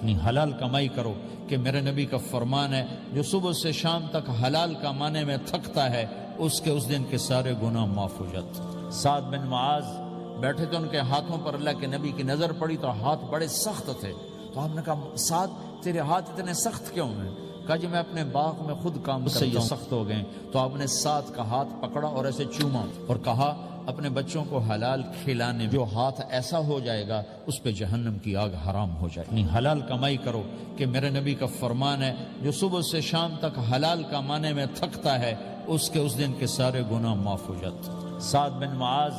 اپنی حلال کمائی کرو کہ میرے نبی کا فرمان ہے جو صبح سے شام تک حلال کمانے میں تھکتا ہے اس کے اس دن کے سارے گناہ معاف ہو جاتے۔ سعد بن معاذ بیٹھے تھے، ان کے ہاتھوں پر اللہ کے نبی کی نظر پڑی تو ہاتھ بڑے سخت تھے، تو ہم نے کہا سعد تیرے ہاتھ اتنے سخت کیوں ہیں؟ کہا جی میں اپنے باغ میں خود کام کرتا ہوں، سخت ہو گئے۔ تو آپ نے سعد کا ہاتھ پکڑا اور ایسے چوما اور کہا اپنے بچوں کو حلال کھلانے، جو ہاتھ ایسا ہو جائے گا اس پہ جہنم کی آگ حرام ہو جائے۔ اپنی حلال کمائی کرو کہ میرے نبی کا فرمان ہے جو صبح سے شام تک حلال کمانے میں تھکتا ہے اس کے اس دن کے سارے گناہ معاف ہو جاتے۔ سعد بن معاذ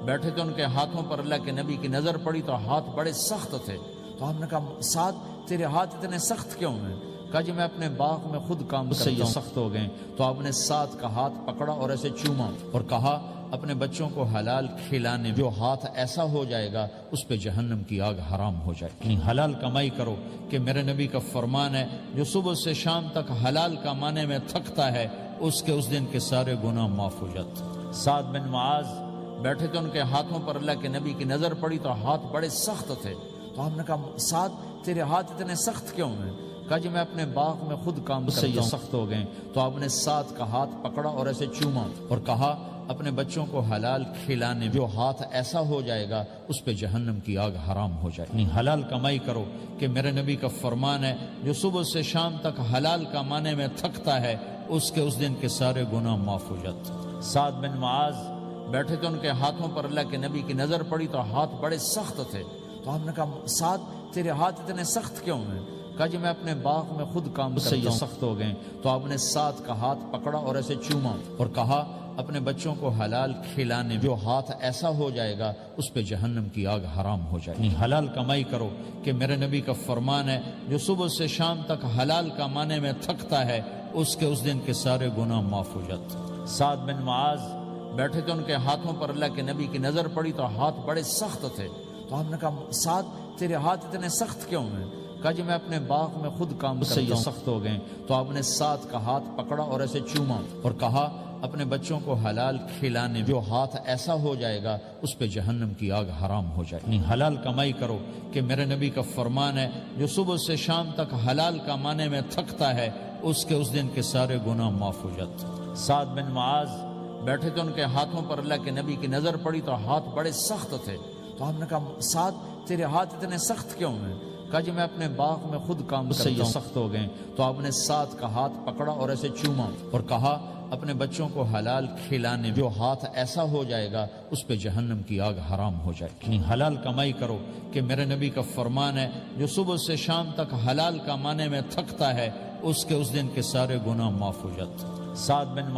بیٹھے تھے، ان کے ہاتھوں پر اللہ کے نبی کی نظر پڑی تو ہاتھ بڑے سخت تھے، تو ہم نے کہا سعد تیرے ہاتھ اتنے سخت کیوں ہیں؟ کہا جی میں اپنے باغ میں خود کام کرتا ہوں، سخت ہو گئے۔ تو آپ نے سعد کا ہاتھ پکڑا اور ایسے چوما اور کہا اپنے بچوں کو حلال کھلانے، جو ہاتھ ایسا ہو جائے گا اس پہ جہنم کی آگ حرام ہو جائے۔ اپنی حلال کمائی کرو کہ میرے نبی کا فرمان ہے جو صبح سے شام تک حلال کمانے میں تھکتا ہے اس کے اس دن کے سارے گناہ معاف ہو جاتے۔ سعد بن معاذ بیٹھے تھے، ان کے ہاتھوں پر اللہ کے نبی کی نظر پڑی تو ہاتھ بڑے سخت تھے، تو ہم نے کہا سعد تیرے ہاتھ اتنے سخت کیوں ہیں؟ کہا جی میں اپنے باغ میں خود کام کرتا ہوں، سخت ہو گئے۔ تو آپ نے سعد کا ہاتھ پکڑا اور ایسے چوما اور کہا اپنے بچوں کو حلال کھلانے، جو ہاتھ ایسا ہو جائے گا اس پہ جہنم کی آگ حرام ہو جائے۔ اپنی حلال کمائی کرو کہ میرے نبی کا فرمان ہے جو صبح سے شام تک حلال کمانے میں تھکتا ہے اس کے اس دن کے سارے گناہ معاف ہو جاتے۔ سعد بن معاذ بیٹھے تھے، ان کے ہاتھوں پر اللہ کے نبی کی نظر پڑی تو ہاتھ بڑے سخت تھے، تو ہم نے کہا سعد تیرے ہاتھ اتنے سخت کیوں ہیں؟ کہا جی میں اپنے باغ میں خود کام کرتا ہوں، سخت ہو گئے۔ تو آپ نے سعد کا ہاتھ پکڑا اور ایسے چوما اور کہا اپنے بچوں کو حلال کھلانے، جو ہاتھ ایسا ہو جائے گا اس پہ جہنم کی آگ حرام ہو جائے۔ اپنی حلال کمائی کرو کہ میرے نبی کا فرمان ہے جو صبح سے شام تک حلال کمانے میں تھکتا ہے اس کے اس دن کے سارے گناہ معاف ہو جاتے۔ سعد بن معاذ بیٹھے تھے، ان کے ہاتھوں پر اللہ کے نبی کی نظر پڑی تو ہاتھ بڑے سخت تھے، تو ہم نے کہا سعد تیرے ہاتھ اتنے سخت کیوں ہیں؟ کہا جی میں اپنے باغ میں خود کام کرتا ہوں، سخت ہو گئے۔ تو آپ نے سعد کا ہاتھ پکڑا اور ایسے چوما اور کہا اپنے بچوں کو حلال کھلانے، جو ہاتھ ایسا ہو جائے گا اس پہ جہنم کی آگ حرام ہو جائے۔ اپنی حلال کمائی کرو کہ میرے نبی کا فرمان ہے جو صبح سے شام تک حلال کمانے میں تھکتا ہے اس کے اس دن کے سارے گناہ معاف ہو جاتے۔ سعد بن معاذ بیٹھے تھے، ان کے ہاتھوں پر اللہ کے نبی کی نظر پڑی تو ہاتھ بڑے سخت تھے، تو ہم نے کہا سعد تیرے ہاتھ اتنے سخت کیوں ہیں؟ کہا جی میں اپنے باغ میں خود کام کرتا ہوں، سخت ہو گئے۔ تو آپ نے سعد کا ہاتھ پکڑا اور ایسے چوما اور کہا اپنے بچوں کو حلال کھلانے، جو ہاتھ ایسا ہو جائے گا اس پہ جہنم کی آگ حرام ہو جائے۔ اپنی حلال کمائی کرو کہ میرے نبی کا فرمان ہے جو صبح سے شام تک حلال کمانے میں تھکتا ہے اس کے اس دن کے سارے گناہ معاف ہو جاتے۔ سعد بن